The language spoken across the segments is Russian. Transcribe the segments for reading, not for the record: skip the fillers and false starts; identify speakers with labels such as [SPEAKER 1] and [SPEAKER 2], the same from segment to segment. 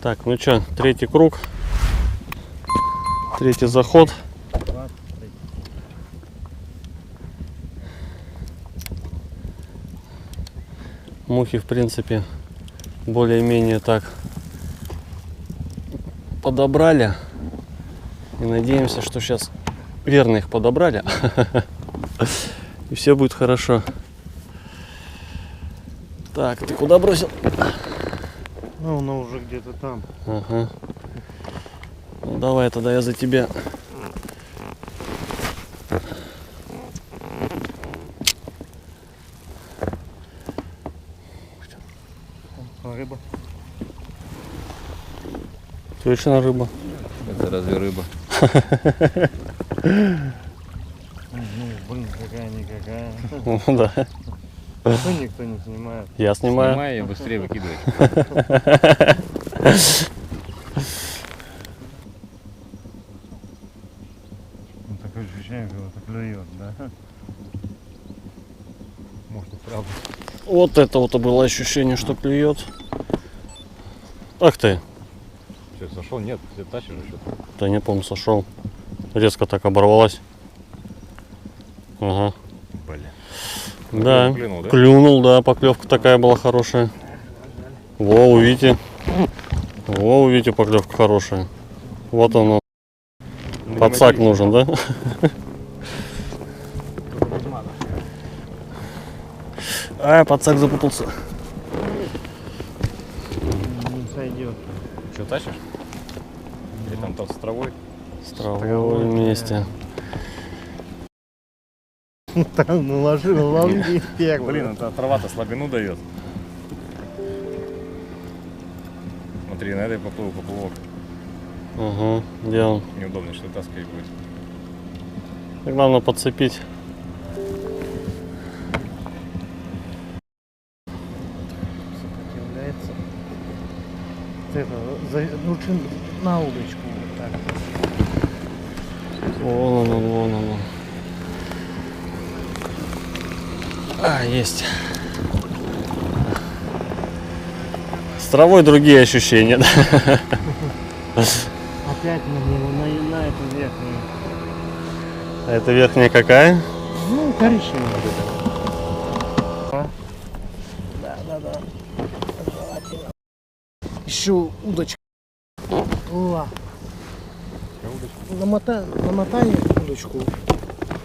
[SPEAKER 1] Так, ну что, третий круг, третий заход. Мухи, в принципе, более-менее так подобрали. И надеемся, что сейчас верно их подобрали. И все будет хорошо. Так, ты куда бросил?
[SPEAKER 2] Ну, она уже где-то там.
[SPEAKER 1] Ага. Ну, давай тогда я за тебя.
[SPEAKER 2] Рыба.
[SPEAKER 1] Точно рыба.
[SPEAKER 3] Это разве рыба?
[SPEAKER 2] Ну, блин, какая-никакая.
[SPEAKER 1] Ну да.
[SPEAKER 2] Что никто не снимает?
[SPEAKER 1] Я снимаю.
[SPEAKER 3] Снимай и быстрее выкидывай.
[SPEAKER 2] Ну, такое ощущение, как будто клюет, да? Может и правда.
[SPEAKER 1] Вот это вот было ощущение, что клюет. Ах ты.
[SPEAKER 3] Что, сошел? Нет, ты тащишь что-то.
[SPEAKER 1] Да не помню, сошел. Резко так оборвалась. Ага.
[SPEAKER 3] Блин.
[SPEAKER 1] Да,
[SPEAKER 3] Клюнул, да?
[SPEAKER 1] клюнул, да, поклевка такая была хорошая. Во, увидите. Во, увидите, поклевка хорошая. Вот оно. Подсак нужен, да? А, подсак запутался.
[SPEAKER 2] Не сойдет.
[SPEAKER 3] Что, тащишь? Или там с травой?
[SPEAKER 1] С травой вместе.
[SPEAKER 2] Там наложил лонги первый.
[SPEAKER 3] Блин, эта трава-то слабину дает. Смотри, на этой поплыл поплавок.
[SPEAKER 1] Угу, где он?
[SPEAKER 3] Неудобно, что таскать будет.
[SPEAKER 1] Так главное подцепить.
[SPEAKER 2] Сопротивляется. Это, лучше на удочку вот так.
[SPEAKER 1] Вон он, вон он. А, есть. С травой другие ощущения, да?
[SPEAKER 2] Опять на эту верхнюю.
[SPEAKER 1] А это верхняя какая?
[SPEAKER 2] Ну, коричневая вот это. Да. Желательно. Еще удочка. О. Намотай удочку.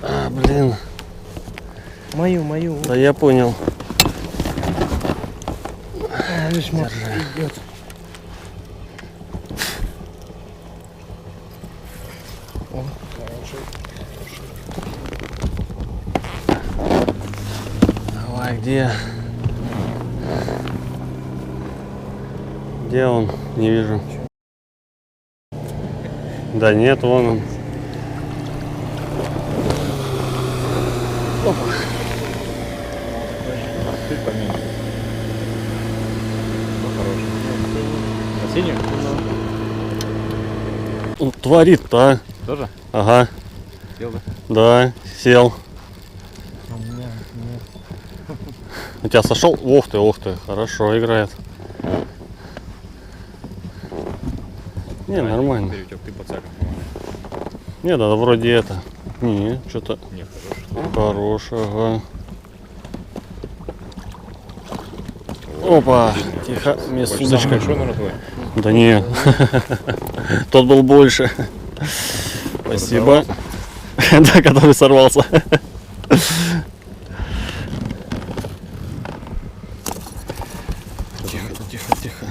[SPEAKER 1] А, блин.
[SPEAKER 2] Мою.
[SPEAKER 1] Да я понял.
[SPEAKER 2] Видишь, идет. О, хороший.
[SPEAKER 1] Давай, где? Где он? Не вижу. Да нет, вон он. Опа.
[SPEAKER 3] Чуть поменьше. Ну, хороший. На синюю?
[SPEAKER 1] Он творит-то, а?
[SPEAKER 3] Тоже?
[SPEAKER 1] Ага.
[SPEAKER 3] Сел, да?
[SPEAKER 1] Да, сел.
[SPEAKER 2] У меня нет.
[SPEAKER 1] У тебя сошел? Ох ты, хорошо играет. Не, нормально.
[SPEAKER 3] Ты подсаком.
[SPEAKER 1] Не, да, вроде это. Не, что-то
[SPEAKER 3] Не, хороший.
[SPEAKER 1] хорошего. Опа, тихо, мне с удочкой.
[SPEAKER 3] Большой, наверное, твой?
[SPEAKER 1] Да не, тот был больше. Спасибо. Да, который сорвался. Тихо.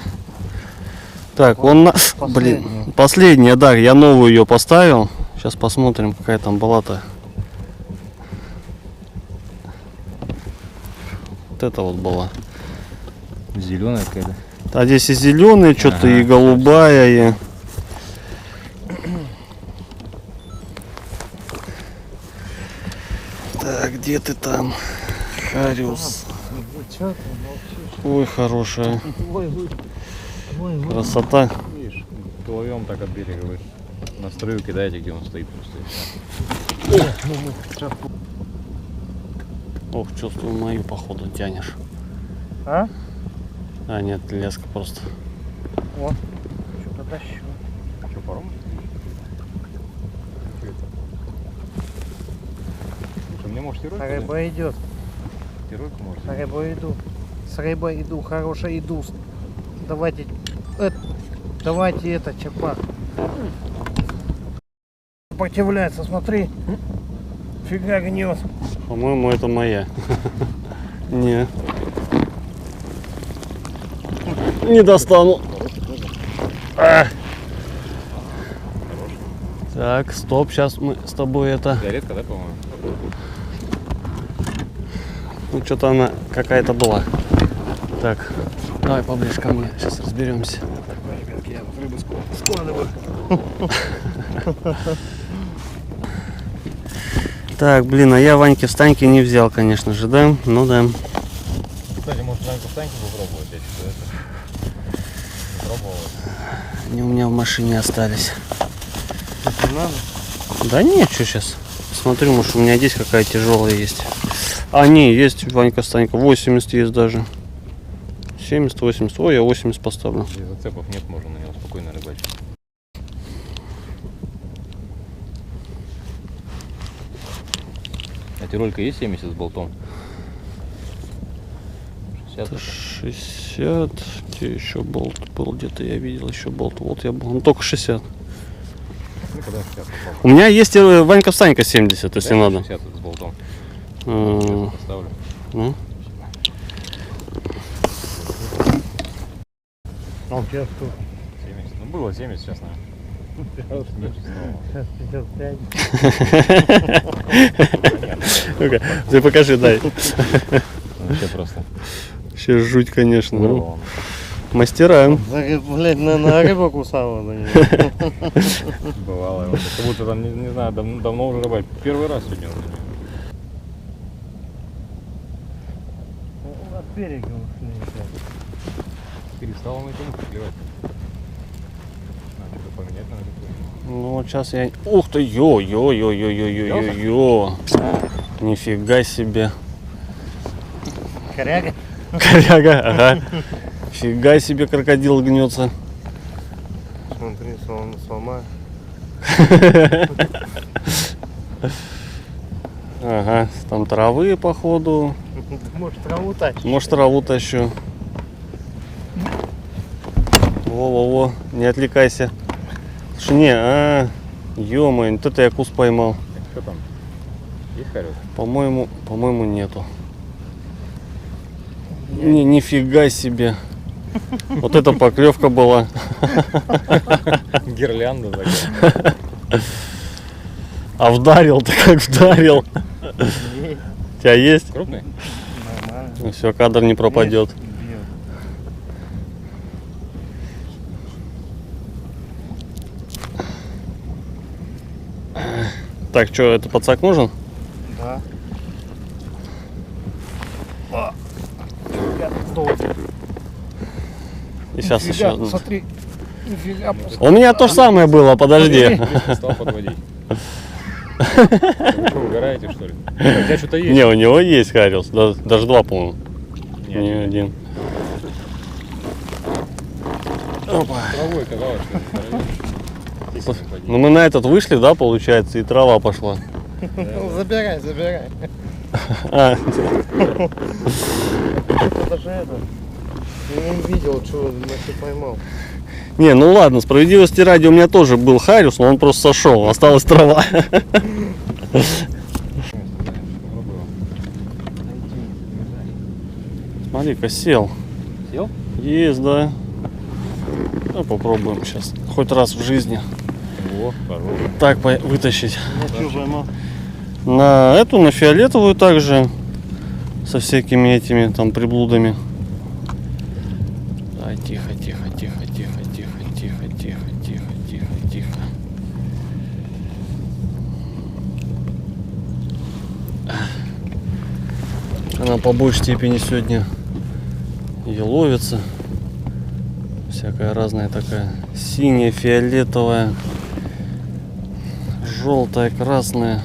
[SPEAKER 1] Так, он на... Блин, последняя, да, я новую ее поставил. Сейчас посмотрим, какая там была-то. Вот это вот была.
[SPEAKER 3] Зеленая какая-то.
[SPEAKER 1] А здесь и зеленая, что-то
[SPEAKER 3] Ага,
[SPEAKER 1] и голубая, и... Так, где ты там, Хариус?
[SPEAKER 2] Че ты молчишь?
[SPEAKER 1] Ой, хорошая.
[SPEAKER 2] Ой.
[SPEAKER 1] Красота.
[SPEAKER 3] Видишь, головем так от берега вы на струю кидаете, где он стоит просто. И всё.
[SPEAKER 1] Ох, чувствую, мою походу тянешь.
[SPEAKER 2] А?
[SPEAKER 1] А, нет, леска просто.
[SPEAKER 2] О. Тащу.
[SPEAKER 3] Что, паром? Слушай, мне может тирольку?
[SPEAKER 2] Рыба идет.
[SPEAKER 3] Тирольку может?
[SPEAKER 2] Рыба иду. С рыбой иду, хорошая иду. Давайте, давайте это, чапа. Сопротивляется, смотри. Фига гнет.
[SPEAKER 1] По-моему, это моя. Не. Не достану. А. Так, стоп, сейчас мы с тобой это...
[SPEAKER 3] Редко, да, по-моему?
[SPEAKER 1] Ну, что-то она какая-то была. Так, давай поближе ко мне, сейчас разберемся.
[SPEAKER 2] Ребятки, я вот рыбу складываю.
[SPEAKER 1] Так, блин, а я Ваньки встаньки не взял, конечно же, да? Ну да.
[SPEAKER 3] Кстати, может, Ваньку встаньки попробовать, я что-то это... Не пробовал.
[SPEAKER 1] Они у меня в машине остались.
[SPEAKER 2] Не надо?
[SPEAKER 1] Да нет, что сейчас? Смотрю, может, у меня здесь какая тяжелая есть. А, не, есть Ванька встанька, 80 есть даже. 70, 80. Ой, я 80 поставлю.
[SPEAKER 3] Если зацепов нет, можно на него спокойно рыбачить. А тиролька есть 70 с болтом? 60.
[SPEAKER 1] 60. Где еще болт был? Где-то я видел еще болт. Вот я был. Ну, только 60.
[SPEAKER 3] Ну, когда 60 попробуй.
[SPEAKER 1] У меня есть Ванька встанька 70, если
[SPEAKER 3] Дай
[SPEAKER 1] надо.
[SPEAKER 3] 60 с болтом.
[SPEAKER 1] А,
[SPEAKER 3] Сейчас поставлю.
[SPEAKER 1] ну.
[SPEAKER 2] Он сейчас тут.
[SPEAKER 3] 70. Ну, было 70, сейчас, наверное. Меньше снова.
[SPEAKER 2] Сейчас 55.
[SPEAKER 1] Ну-ка, ты покажи, дай.
[SPEAKER 3] Вообще просто.
[SPEAKER 1] Сейчас жуть, конечно. Ну,
[SPEAKER 3] Вырвал он.
[SPEAKER 1] мастера.
[SPEAKER 2] Блять, на рыбу кусала за него.
[SPEAKER 3] Бывало. Вот. Как будто там, не знаю, давно уже рыбать. Первый раз сегодня он.
[SPEAKER 2] От берега ушли.
[SPEAKER 3] Перестал он этим клевать. Надо что-то поменять, надо.
[SPEAKER 1] Ну вот сейчас я... Ух ты, ё-ё-ё-ё-ё-ё-ё. Нифига себе.
[SPEAKER 2] Коряга?
[SPEAKER 1] Коряга, ага. Фига себе крокодил гнется.
[SPEAKER 2] Смотри, сломаю.
[SPEAKER 1] Ага, там травы походу.
[SPEAKER 2] Может, траву тащишь?
[SPEAKER 1] Может, траву тащу. Во-во-во, не отвлекайся. Слушай, не, ё-моё, вот это я кус поймал.
[SPEAKER 3] Что там? Есть хорек?
[SPEAKER 1] По-моему, нету. Нифига себе. Вот это поклевка была.
[SPEAKER 3] Гирлянда такая.
[SPEAKER 1] А вдарил-то как вдарил. У тебя есть?
[SPEAKER 3] Крупный?
[SPEAKER 2] Нормально.
[SPEAKER 1] Ну все, кадр не пропадет.
[SPEAKER 2] Бьет.
[SPEAKER 1] Так, что, это подсак нужен?
[SPEAKER 2] Да. Готов.
[SPEAKER 1] И сейчас
[SPEAKER 2] Нифига,
[SPEAKER 1] еще.
[SPEAKER 2] смотри. Нифига,
[SPEAKER 1] У меня то же самое было, подожди.
[SPEAKER 3] Стал подводить. Вы что, угораете, что ли? У тебя что-то есть?
[SPEAKER 1] Не, у него есть хариус, даже два, по-моему.
[SPEAKER 3] Не,
[SPEAKER 1] Не один. Опа.
[SPEAKER 3] Травой казалось, что это
[SPEAKER 1] Ну мы на этот вышли, да, получается, и трава пошла.
[SPEAKER 2] Забирай.
[SPEAKER 1] А,
[SPEAKER 2] Это же это. Я не видел, что значит поймал.
[SPEAKER 1] не, ну ладно, справедливости ради, у меня тоже был хариус, но он просто сошел, осталась трава. Смотри-ка, сел.
[SPEAKER 3] Сел?
[SPEAKER 1] Есть, да. Ну, попробуем сейчас. Хоть раз в жизни
[SPEAKER 3] О, хорош.
[SPEAKER 1] так вытащить.
[SPEAKER 2] На что поймал?
[SPEAKER 1] На эту, на фиолетовую также. Со всякими этими там приблудами. Ай, тихо. Она по большей степени сегодня и ловится. Всякая разная такая. Синяя, фиолетовая, желтая, красная.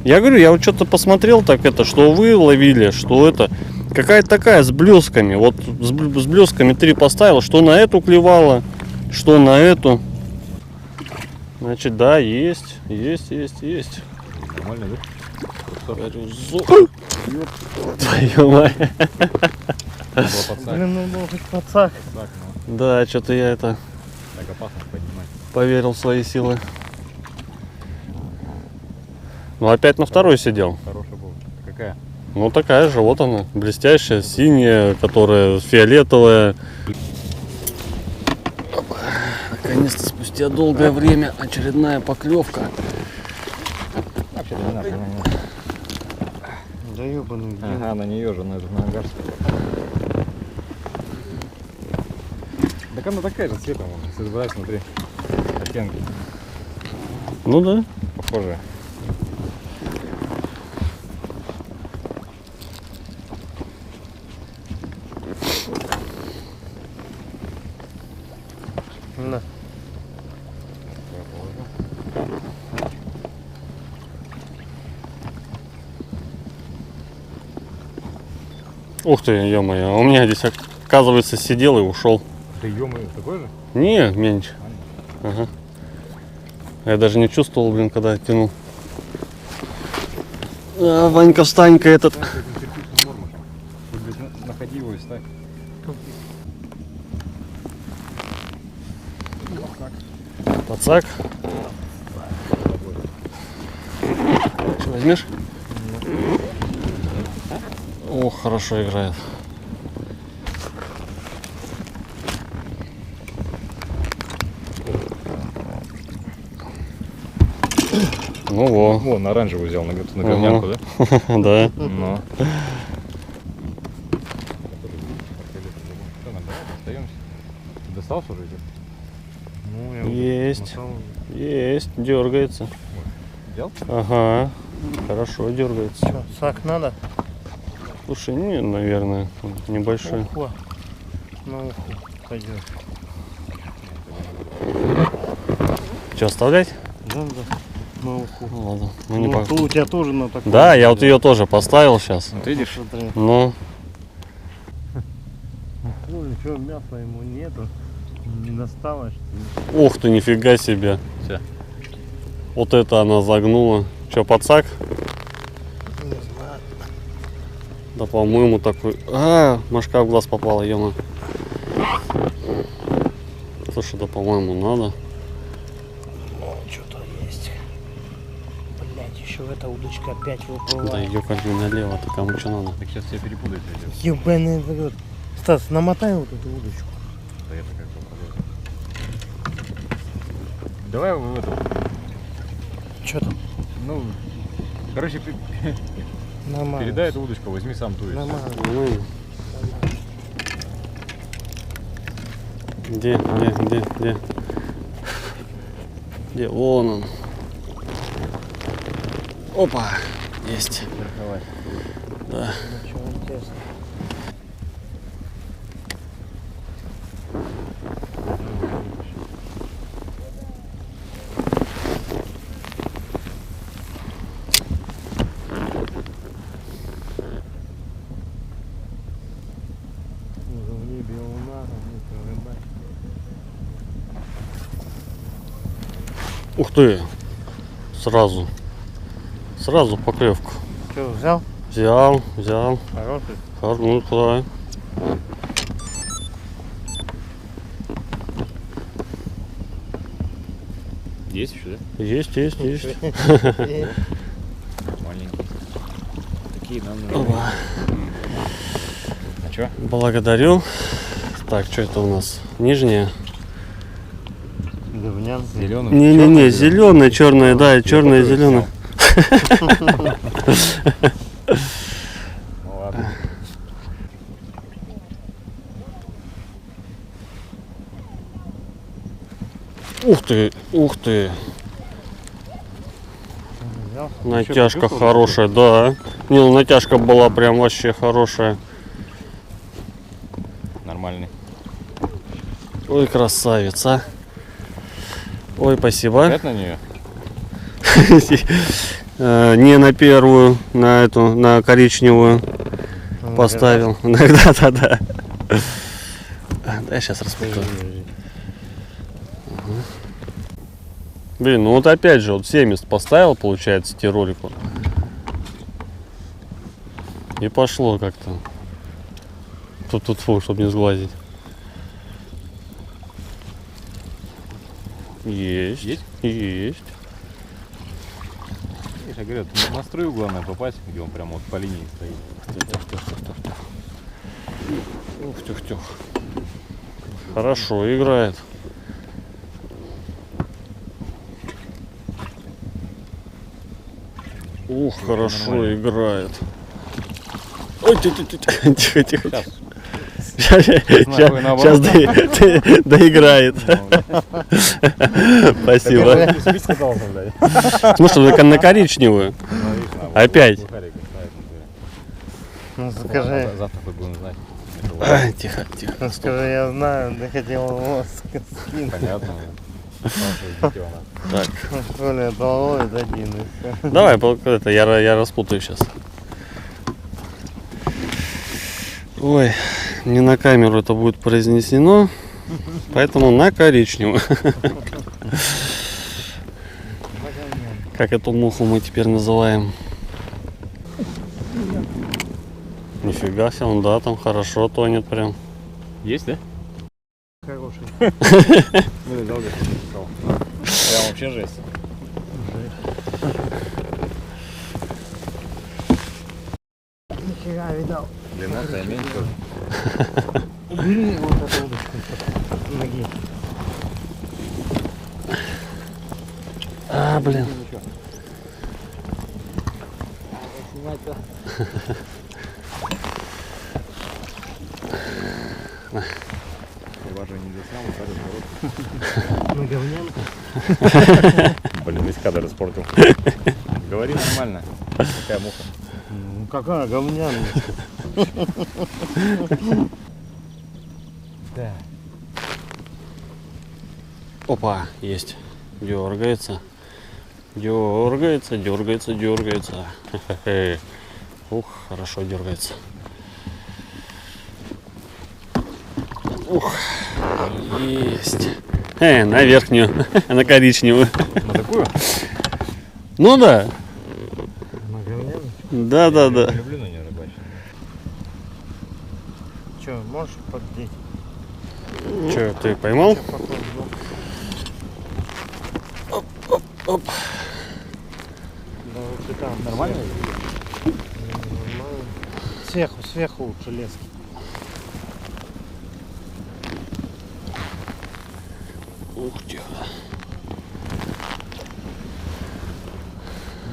[SPEAKER 1] Я говорю, я вот что-то посмотрел так это, что вы ловили, что это какая-то такая с блесками. Вот с блесками 3 поставил, что на эту клевала, что на эту. Значит, да, есть.
[SPEAKER 3] Нормально, да?
[SPEAKER 1] Твою мать.
[SPEAKER 3] Было подсак.
[SPEAKER 2] Блин, ну был хоть пацак.
[SPEAKER 3] Так,
[SPEAKER 1] Да, что-то я это
[SPEAKER 3] так опасно поднимать.
[SPEAKER 1] поверил в свои силы. Ну опять на второй сидел.
[SPEAKER 3] Хорошая была. Какая?
[SPEAKER 1] Ну такая же, вот она, блестящая, синяя, которая фиолетовая. Опа. Наконец-то спустя долгое время очередная поклевка.
[SPEAKER 2] Да ебаный.
[SPEAKER 3] Ага, на нее же, на агарскую. Так она такая же цвета, собирай, смотри. Оттенки
[SPEAKER 1] Ну да.
[SPEAKER 3] похожие.
[SPEAKER 2] На.
[SPEAKER 1] Ух ты, ё-моё, у меня здесь, оказывается, сидел и ушел.
[SPEAKER 3] Ты ё-моё, такой же?
[SPEAKER 1] Не, меньше. Ага. Я даже не чувствовал, блин, когда тянул. А, Ванька, встань-ка этот.
[SPEAKER 3] Находи его и ставь.
[SPEAKER 1] Пацак. Что, возьмешь? О, хорошо играет. Ну во.
[SPEAKER 3] Вон, оранжевый взял на говнянку, да?
[SPEAKER 1] Да.
[SPEAKER 3] Ну. Что нам, давай, остаемся? Достался уже идет?
[SPEAKER 2] Ну, я
[SPEAKER 1] Есть. Есть. Дергается.
[SPEAKER 3] Взял?
[SPEAKER 1] Ага. Хорошо дергается.
[SPEAKER 2] Что, сак надо?
[SPEAKER 1] Слушай, не, наверное, небольшой.
[SPEAKER 2] Ухо. На ухо пойдет.
[SPEAKER 1] Что, оставлять?
[SPEAKER 2] Да, да. На уху.
[SPEAKER 1] Ну, ладно. Ну, не
[SPEAKER 2] Ну,
[SPEAKER 1] по-
[SPEAKER 2] то у тебя тоже на таком.
[SPEAKER 1] Да, я вот ее тоже поставил сейчас.
[SPEAKER 3] Ну, ты видишь?
[SPEAKER 2] Смотри.
[SPEAKER 1] Ну,
[SPEAKER 2] Ну, что, мяса ему нету. Не досталось, что
[SPEAKER 1] ух ты, нифига себе.
[SPEAKER 3] Всё.
[SPEAKER 1] Вот это она загнула. Че, пацак?
[SPEAKER 2] ли? Не знаю.
[SPEAKER 1] Да, по-моему, такой... А, мошка в глаз попала, ё. Слушай, да, по-моему, надо.
[SPEAKER 2] Ну, что-то есть. Блять, еще эта удочка опять
[SPEAKER 1] Да
[SPEAKER 2] выплывает.
[SPEAKER 1] ее как бы налево, ты кому что надо.
[SPEAKER 3] Так сейчас все перепутать идет.
[SPEAKER 2] Ебаный в рот. Стас, намотай вот эту удочку.
[SPEAKER 3] Да это как бы полезно. Давай в эту.
[SPEAKER 2] Что там?
[SPEAKER 3] Ну, короче,
[SPEAKER 2] Нормально.
[SPEAKER 3] передай эту удочку, возьми сам ту. и всё.
[SPEAKER 2] Нормально.
[SPEAKER 1] Ну. Где? Где? Вон он. Опа, есть.
[SPEAKER 3] Давай.
[SPEAKER 1] Да.
[SPEAKER 2] Ничего интересного. Уже в небе луна, рыбак.
[SPEAKER 1] Ух ты. Сразу поклевку.
[SPEAKER 2] Что, взял?
[SPEAKER 1] Взял.
[SPEAKER 2] Хороший?
[SPEAKER 1] Ну, да.
[SPEAKER 3] Есть еще, да?
[SPEAKER 1] Есть.
[SPEAKER 3] Маленький. Такие нам
[SPEAKER 1] Опа.
[SPEAKER 3] нужны. А чё?
[SPEAKER 1] Благодарю. Так, что это у нас? Нижняя?
[SPEAKER 2] Говнян.
[SPEAKER 3] Зеленый.
[SPEAKER 1] Не, зеленая, черная, да, черная, зеленая.
[SPEAKER 3] Ну ладно.
[SPEAKER 1] Ух ты.
[SPEAKER 2] Взял?
[SPEAKER 1] Натяжка
[SPEAKER 3] прикол,
[SPEAKER 1] хорошая, да. Не, ну натяжка была прям вообще хорошая.
[SPEAKER 3] Нормальный.
[SPEAKER 1] Ой, красавец, а. Ой, спасибо.
[SPEAKER 3] Опять на нее?
[SPEAKER 1] Не на первую, на эту, на коричневую поставил. Да. Да, я сейчас распутаю. Блин, ну вот опять же, вот 70 поставил, получается, ролику. И пошло как-то. Тут, чтобы не сглазить. Есть.
[SPEAKER 3] Есть?
[SPEAKER 1] Есть.
[SPEAKER 3] Я говорю, на струю главное попасть, где он прямо вот по линии стоит.
[SPEAKER 1] Ух, тюх-тюх. Хорошо играет. Ух, хорошо
[SPEAKER 3] нормально.
[SPEAKER 1] играет. Ой, тихо, тихо.
[SPEAKER 3] Нахуй наоборот.
[SPEAKER 1] Сейчас доиграет. Спасибо.
[SPEAKER 3] Спичка должен дать.
[SPEAKER 1] Ну что, только на коричневую. Опять.
[SPEAKER 2] Ну скажи,
[SPEAKER 3] Завтра хоть будем знать.
[SPEAKER 1] Ай, тихо, тихо.
[SPEAKER 2] ну скажи, я знаю, ты хотел его скинуть.
[SPEAKER 3] Понятно.
[SPEAKER 1] Так,
[SPEAKER 2] Что ли, это ловит один и все.
[SPEAKER 1] давай, это, я распутаю сейчас. Ой, не на камеру это будет произнесено, поэтому на коричневую. Как эту муху мы теперь называем? Нифига себе, он, да, там хорошо тонет прям.
[SPEAKER 3] Есть, да?
[SPEAKER 2] Хороший.
[SPEAKER 3] Ну, взял где-то. Прям вообще жесть.
[SPEAKER 2] Нихера видал.
[SPEAKER 3] Длина-то меньше.
[SPEAKER 2] Убери вот эту удочку с ноги.
[SPEAKER 1] А, блин.
[SPEAKER 3] Я же не заснял,
[SPEAKER 2] На говнянку.
[SPEAKER 3] блин, весь кадр испортил. Говори нормально. Какая муха.
[SPEAKER 2] Ну какая говнянка. Да.
[SPEAKER 1] Опа, есть. Дергается. Дергается, дергается, дергается. Хе-хе. Ух, хорошо дергается. Ух, есть. На верхнюю, на коричневую.
[SPEAKER 3] На такую?
[SPEAKER 1] Ну да,
[SPEAKER 2] На говнянку.
[SPEAKER 1] да.
[SPEAKER 3] Я люблю на нее рыбачить.
[SPEAKER 2] Че, можешь поддеть?
[SPEAKER 1] Че, ты поймал? Оп.
[SPEAKER 2] Да вот и там.
[SPEAKER 3] Нормально?
[SPEAKER 2] Нормально. Сверху лучше лески.
[SPEAKER 1] Ух ты.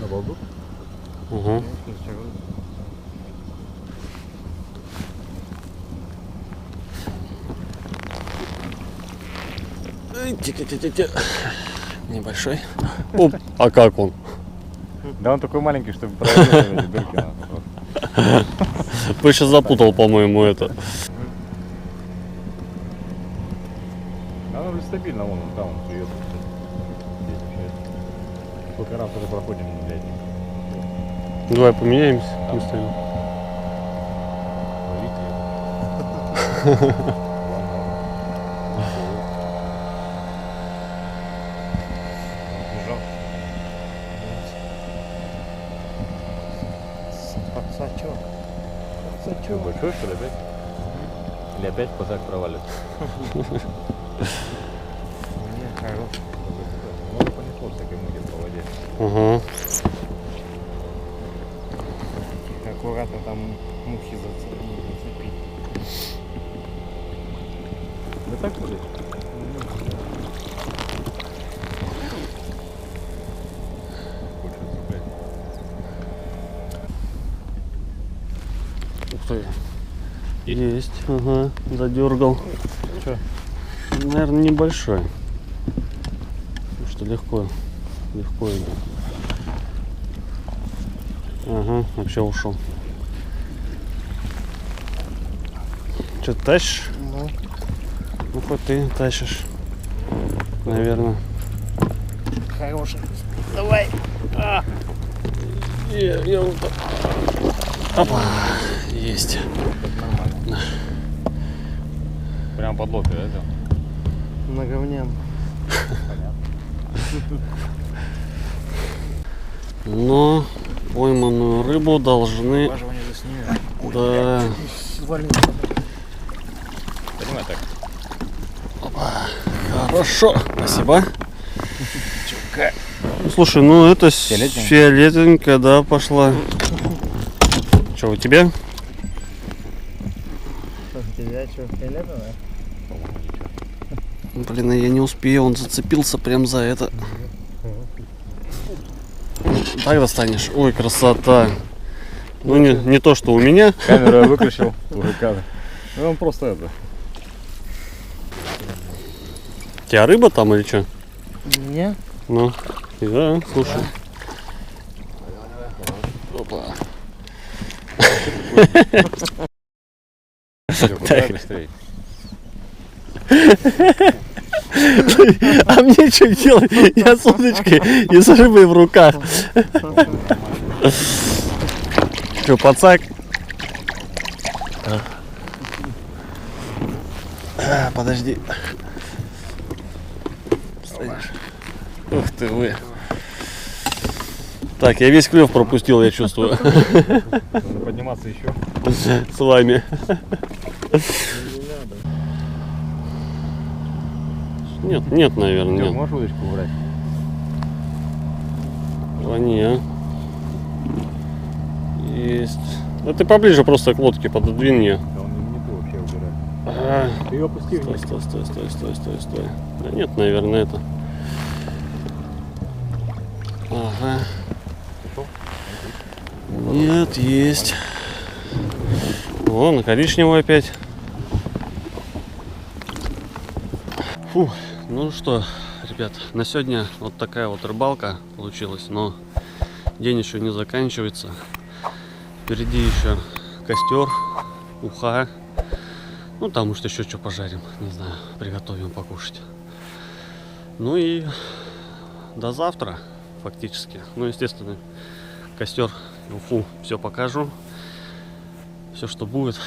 [SPEAKER 3] На балду?
[SPEAKER 1] Угу. Тихо. Небольшой. Оп, а как он?
[SPEAKER 3] Да он такой маленький, чтобы проверить эти дырки.
[SPEAKER 1] Ты сейчас запутал, по-моему, это.
[SPEAKER 3] Да, он стабильно, вон он там, он сует. Здесь вообще. Сколько раз уже проходим, блядь.
[SPEAKER 1] Давай поменяемся местами.
[SPEAKER 3] Бежал.
[SPEAKER 2] Подсачок.
[SPEAKER 3] Что, большой, что ли, опять? Или опять пацак провалится?
[SPEAKER 2] Не, хороший.
[SPEAKER 3] Ну, понесло всякой муки по воде.
[SPEAKER 1] Угу.
[SPEAKER 2] Аккуратно там мухи зацепить.
[SPEAKER 3] Да так будет.
[SPEAKER 1] Ух ты. Есть, ага, задергал.
[SPEAKER 3] Че?
[SPEAKER 1] Наверное, небольшой. Потому что легко идет. Ага, вообще ушел. Что, тащишь?
[SPEAKER 2] Ну,
[SPEAKER 1] Ну, хоть ты тащишь. Наверное.
[SPEAKER 2] хороший. Давай.
[SPEAKER 1] Я вот так. Опа. Есть.
[SPEAKER 3] Нормально. Прям под локоть, да, взял?
[SPEAKER 2] На говнянку.
[SPEAKER 1] Но пойманную рыбу должны...
[SPEAKER 3] Важивание же снимем.
[SPEAKER 1] Да.
[SPEAKER 3] Понимаю так.
[SPEAKER 1] Хорошо. Спасибо. Слушай, ну это фиолетовенькая, да, пошла. Что, у тебя?
[SPEAKER 2] У тебя что, фиолетовая?
[SPEAKER 1] Блин, а я не успею, он зацепился прям за это. Так достанешь? Ой, красота. Ну не то, что у меня.
[SPEAKER 3] Камеру я выключил. Уже кадр. Ну он просто это.
[SPEAKER 1] У тебя рыба там или что?
[SPEAKER 2] Не?
[SPEAKER 1] Ну, да, слушай. Опа.
[SPEAKER 3] Куда быстрее?
[SPEAKER 1] А мне что делать? Я с удочкой и с рыбой в руках. Что, пацак? Подожди. Стоишь. Ух ты вы. Так, я весь клев пропустил, я чувствую.
[SPEAKER 3] Надо подниматься еще.
[SPEAKER 1] С вами. Нет, наверное,
[SPEAKER 3] Ты
[SPEAKER 1] нет.
[SPEAKER 3] можешь удочку убрать?
[SPEAKER 1] Не. Есть. Да ты поближе просто к лодке пододвинь ее.
[SPEAKER 3] Да он не ты вообще убираешь. Ты ее опусти вниз.
[SPEAKER 1] Стой. Да нет, наверное, это. Ага. Нет, есть. Вон, коричневый опять. Фу, ну что, ребят, на сегодня вот такая вот рыбалка получилась, но день еще не заканчивается. Впереди еще костер, уха. Ну, там, может, еще что пожарим, не знаю, приготовим покушать. Ну и до завтра, фактически. Ну, естественно, костер, уху, все покажу. Все, что будет.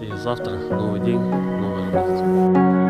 [SPEAKER 1] И завтра новый день, новая работа.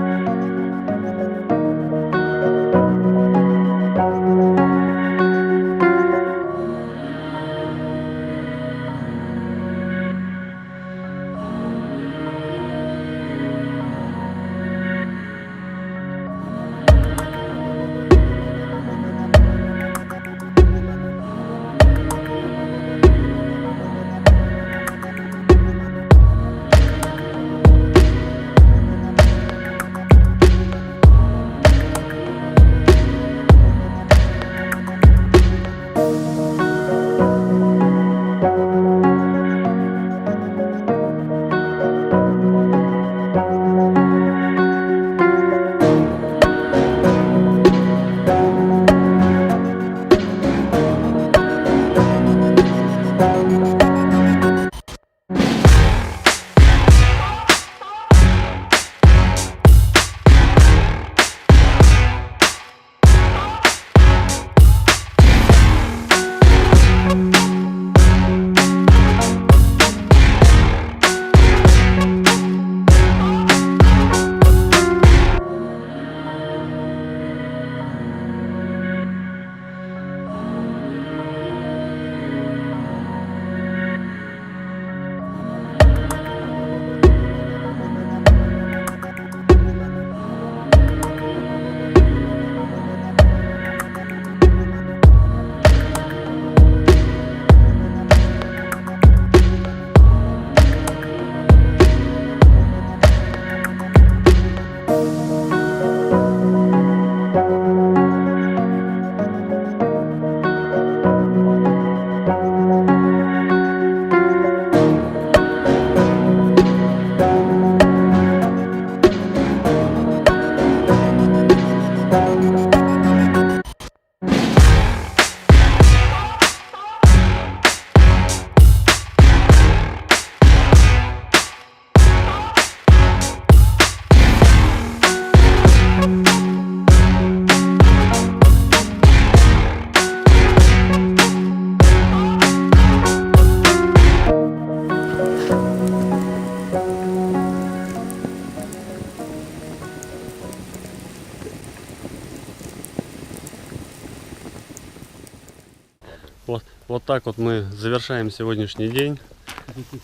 [SPEAKER 1] вот так вот мы завершаем сегодняшний день.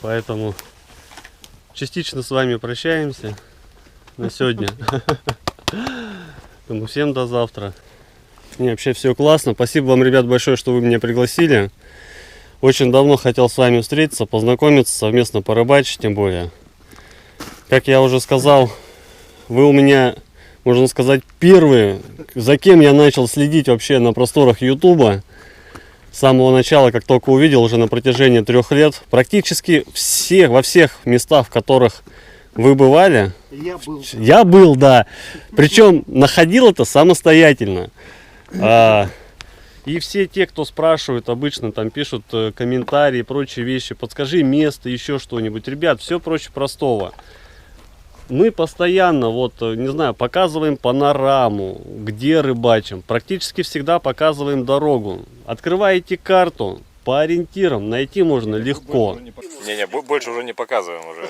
[SPEAKER 1] Поэтому частично с вами прощаемся на сегодня. Поэтому всем до завтра. Не, вообще все классно. Спасибо вам, ребят, большое, что вы меня пригласили. Очень давно хотел с вами встретиться, познакомиться, совместно порыбачить, тем более. Как я уже сказал, вы у меня, можно сказать, первые, за кем я начал следить вообще на просторах Ютуба. С самого начала, как только увидел, уже на протяжении 3 лет. Практически во всех местах, в которых вы бывали. Я был, да. Причем находил это самостоятельно. И все те, кто спрашивают, обычно там пишут комментарии и прочие вещи, подскажи место, еще что-нибудь. Ребят, все проще простого. Мы постоянно, вот, не знаю, показываем панораму, где рыбачим. Практически всегда показываем дорогу. Открываете карту, по ориентирам найти можно легко.
[SPEAKER 3] Не-не, больше уже не показываем уже.